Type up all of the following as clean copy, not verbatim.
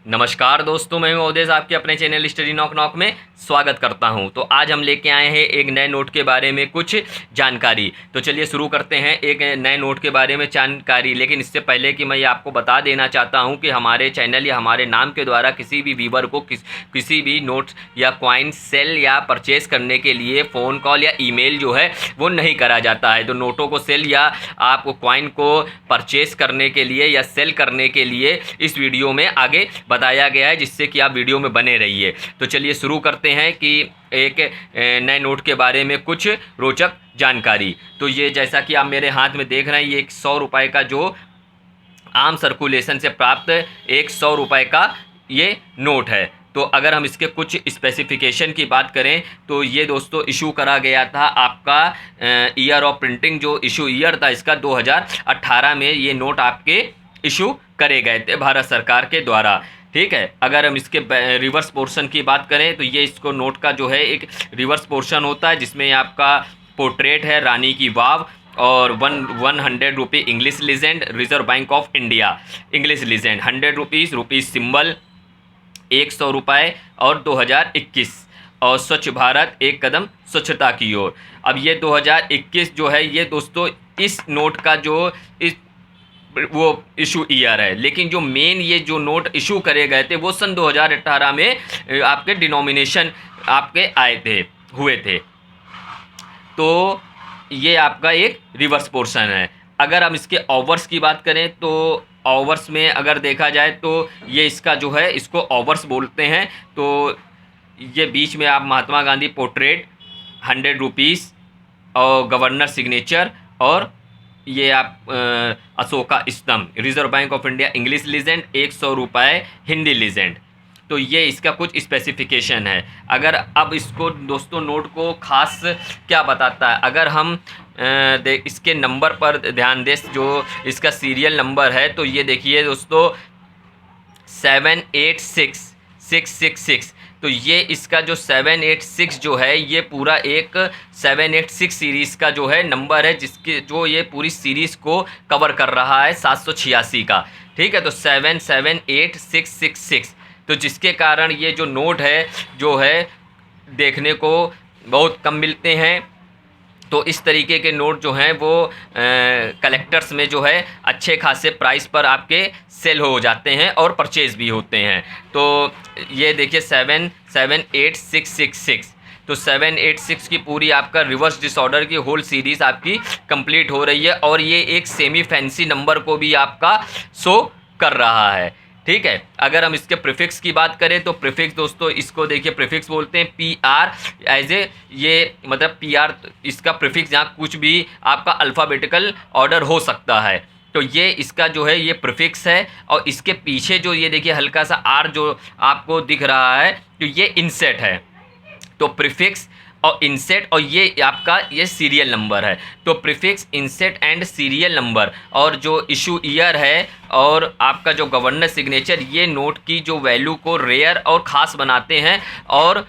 नमस्कार दोस्तों, मैं हूं अवधेश, आपके अपने चैनल स्टडी नॉक नॉक में स्वागत करता हूं। तो आज हम लेके आए हैं एक नए नोट के बारे में कुछ जानकारी। तो चलिए शुरू करते हैं एक नए नोट के बारे में जानकारी। लेकिन इससे पहले कि मैं ये आपको बता देना चाहता हूं कि हमारे चैनल या हमारे नाम के द्वारा किसी भी व्यूवर को किसी भी नोट या कॉइन सेल या परचेज करने के लिए फ़ोन कॉल या ईमेल जो है वो नहीं करा जाता है। तो नोटों को सेल या आपको कॉइन को परचेज करने के लिए या सेल करने के लिए इस वीडियो में आगे बताया गया है, जिससे कि आप वीडियो में बने रहिए। तो चलिए शुरू करते हैं कि एक नए नोट के बारे में कुछ रोचक जानकारी। तो ये जैसा कि आप मेरे हाथ में देख रहे हैं, ये एक 100 रुपये का जो आम सर्कुलेशन से प्राप्त एक 100 रुपये का ये नोट है। तो अगर हम इसके कुछ स्पेसिफिकेशन की बात करें तो ये दोस्तों इशू करा गया था आपका ईयर ऑफ प्रिंटिंग, जो इशू ईयर था इसका 2018 में ये नोट आपके इशू करे गए थे भारत सरकार के द्वारा। ठीक है, अगर हम इसके रिवर्स पोर्शन की बात करें तो ये इसको नोट का जो है एक रिवर्स पोर्शन होता है, जिसमें आपका पोर्ट्रेट है रानी की वाव और 100 रुपये English legend, reserve bank of India English legend, 100 rupees symbol, 100 रुपये और 2021 और स्वच्छ भारत एक कदम स्वच्छता की ओर। अब ये 2021 जो है ये दोस्तों इस नोट का जो इस वो इशू ईयर है, लेकिन जो मेन ये जो नोट इशू करे गए थे वो सन 2018 में आपके डिनोमिनेशन आपके हुए थे। तो ये आपका एक रिवर्स पोर्शन है। अगर हम इसके ओवर्स की बात करें तो ओवर्स में अगर देखा जाए तो ये इसका जो है इसको ओवर्स बोलते हैं। तो ये बीच में आप महात्मा गांधी पोर्ट्रेट 100 रुपीज़ और गवर्नर सिग्नेचर, और ये आप अशोका स्तंभ, reserve bank of India English legend, 100 रुपये हिंदी लीजेंड। तो ये इसका कुछ स्पेसिफिकेशन है। अगर अब इसको दोस्तों नोट को खास क्या बताता है, अगर हम इसके नंबर पर ध्यान दें, जो इसका सीरियल नंबर है, तो ये देखिए दोस्तों 786666। तो ये इसका जो 786 जो है ये पूरा एक 786 सीरीज़ का जो है नंबर है, जिसके जो ये पूरी सीरीज़ को कवर कर रहा है 786 का। ठीक है, तो 778666, तो जिसके कारण ये जो नोट है जो है देखने को बहुत कम मिलते हैं। तो इस तरीके के नोट जो हैं वो कलेक्टर्स में जो है अच्छे खासे प्राइस पर आपके सेल हो जाते हैं और परचेज़ भी होते हैं। तो ये देखिए 778666, तो 786 की पूरी आपका रिवर्स डिसऑर्डर की होल सीरीज़ आपकी कंप्लीट हो रही है, और ये एक सेमी फैंसी नंबर को भी आपका शो कर रहा है। ठीक है, अगर हम इसके प्रीफिक्स की बात करें तो प्रीफिक्स दोस्तों इसको देखिए, प्रीफिक्स बोलते हैं PR एज ए, ये मतलब PR इसका प्रीफिक्स, यहाँ कुछ भी आपका अल्फ़ाबेटिकल ऑर्डर हो सकता है। तो ये इसका जो है ये प्रीफिक्स है, और इसके पीछे जो ये देखिए हल्का सा R जो आपको दिख रहा है, तो ये इनसेट है। तो प्रीफिक्स और इंसेट, और ये आपका ये सीरियल नंबर है। तो प्रीफिक्स, इंसेट एंड सीरियल नंबर, और जो इशू ईयर है और आपका जो गवर्नर सिग्नेचर, ये नोट की जो वैल्यू को रेयर और ख़ास बनाते हैं, और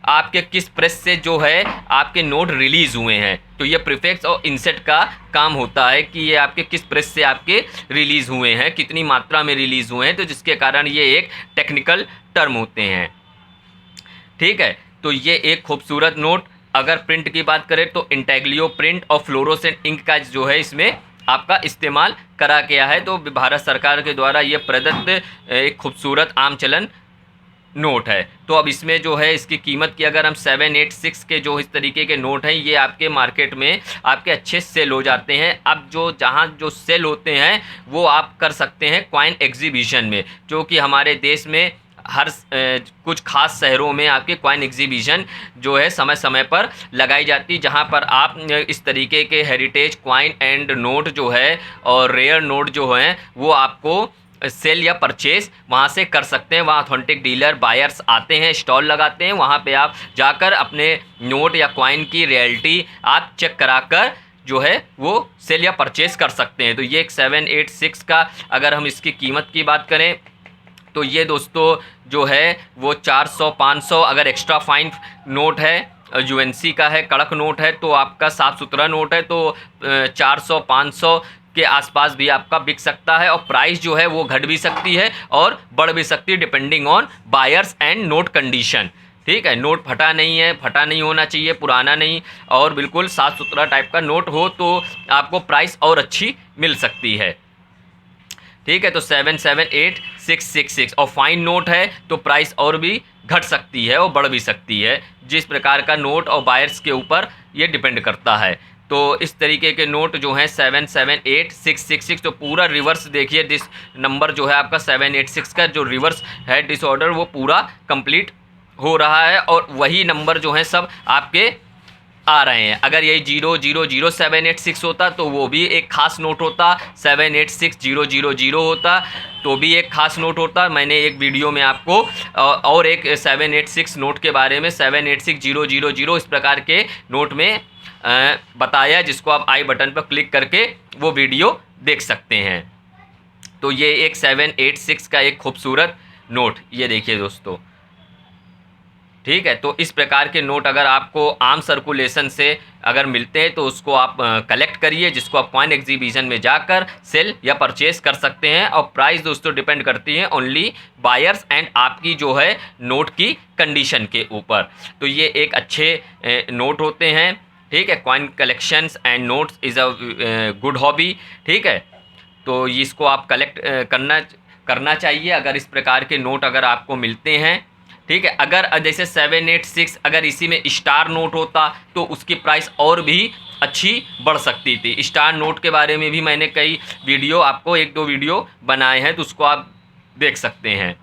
आपके किस प्रेस से जो है आपके नोट रिलीज़ हुए हैं। तो ये प्रीफिक्स और इंसेट का काम होता है कि ये आपके किस प्रेस से आपके रिलीज़ हुए हैं, कितनी मात्रा में रिलीज़ हुए हैं, तो जिसके कारण ये एक टेक्निकल टर्म होते हैं। ठीक है, तो ये एक खूबसूरत नोट। अगर प्रिंट की बात करें तो इंटेग्लियो प्रिंट और फ्लोरोसेंट इंक का जो है इसमें आपका इस्तेमाल करा गया है। तो भारत सरकार के द्वारा ये प्रदत्त एक खूबसूरत आम चलन नोट है। तो अब इसमें जो है इसकी कीमत की अगर हम 786 के जो इस तरीके के नोट हैं, ये आपके मार्केट में आपके अच्छे सेल हो जाते हैं। अब जो जहाँ जो सेल होते हैं वो आप कर सकते हैं कॉइन एग्जीबिशन में, जो कि हमारे देश में हर कुछ खास शहरों में आपके कॉइन एग्जीबिशन जो है समय समय पर लगाई जाती, जहां पर आप इस तरीके के हेरिटेज कॉइन एंड नोट जो है और रेयर नोट जो हैं वो आपको सेल या परचेज वहां से कर सकते हैं। वहाँ ऑथेंटिक डीलर बायर्स आते हैं, स्टॉल लगाते हैं, वहाँ पे आप जाकर अपने नोट या कॉइन की रियलिटी आप चेक कराकर जो है वो सेल या परचेज कर सकते हैं। तो ये एक 786 का अगर हम इसकी कीमत की बात करें तो ये दोस्तों जो है वो 400-500, अगर एक्स्ट्रा फाइन नोट है UNC का है, कड़क नोट है, तो आपका साफ़ सुथरा नोट है तो 400-500 के आसपास भी आपका बिक सकता है, और प्राइस जो है वो घट भी सकती है और बढ़ भी सकती है depending on buyers and note condition. ठीक है, नोट फटा नहीं है, फटा नहीं होना चाहिए, पुराना नहीं, और बिल्कुल साफ़ सुथरा टाइप का नोट हो तो आपको प्राइस और अच्छी मिल सकती है। ठीक है, तो 778666 और फाइन नोट है तो प्राइस और भी घट सकती है और बढ़ भी सकती है, जिस प्रकार का नोट और बायर्स के ऊपर ये डिपेंड करता है। तो इस तरीके के नोट जो हैं 778666, तो पूरा रिवर्स देखिए, दिस नंबर जो है आपका 786 का जो रिवर्स है डिसऑर्डर वो पूरा कंप्लीट हो रहा है, और वही नंबर जो हैं सब आपके आ रहे हैं। अगर यही 000786 होता तो वो भी एक खास नोट होता, 786000 होता तो भी एक खास नोट होता। मैंने एक वीडियो में आपको और एक 786 नोट के बारे में 786000 इस प्रकार के नोट में बताया, जिसको आप आई बटन पर क्लिक करके वो वीडियो देख सकते हैं। तो ये एक 786 का एक खूबसूरत नोट, ये देखिए दोस्तों। ठीक है, तो इस प्रकार के नोट अगर आपको आम सर्कुलेशन से अगर मिलते हैं तो उसको आप कलेक्ट करिए, जिसको आप कॉइन एग्जीबिशन में जाकर सेल या परचेस कर सकते हैं। और प्राइस दोस्तों डिपेंड करती है ओनली बायर्स एंड आपकी जो है नोट की कंडीशन के ऊपर। तो ये एक अच्छे नोट होते हैं। ठीक है, coin collections and notes is a good hobby. ठीक है, तो इसको आप कलेक्ट करना चाहिए अगर इस प्रकार के नोट अगर आपको मिलते हैं। ठीक है, अगर जैसे 786 अगर इसी में स्टार नोट होता तो उसकी प्राइस और भी अच्छी बढ़ सकती थी। स्टार नोट के बारे में भी मैंने कई वीडियो आपको 1-2 वीडियो बनाए हैं, तो उसको आप देख सकते हैं।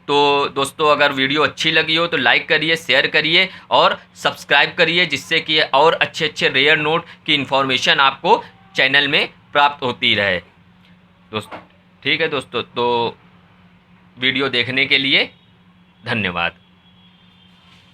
तो दोस्तों अगर वीडियो अच्छी लगी हो तो लाइक करिए, शेयर करिए और सब्सक्राइब करिए, जिससे कि और अच्छे अच्छे रेयर नोट की इन्फॉर्मेशन आपको चैनल में प्राप्त होती रहे दोस्तों। ठीक है दोस्तों, तो वीडियो देखने के लिए धन्यवाद।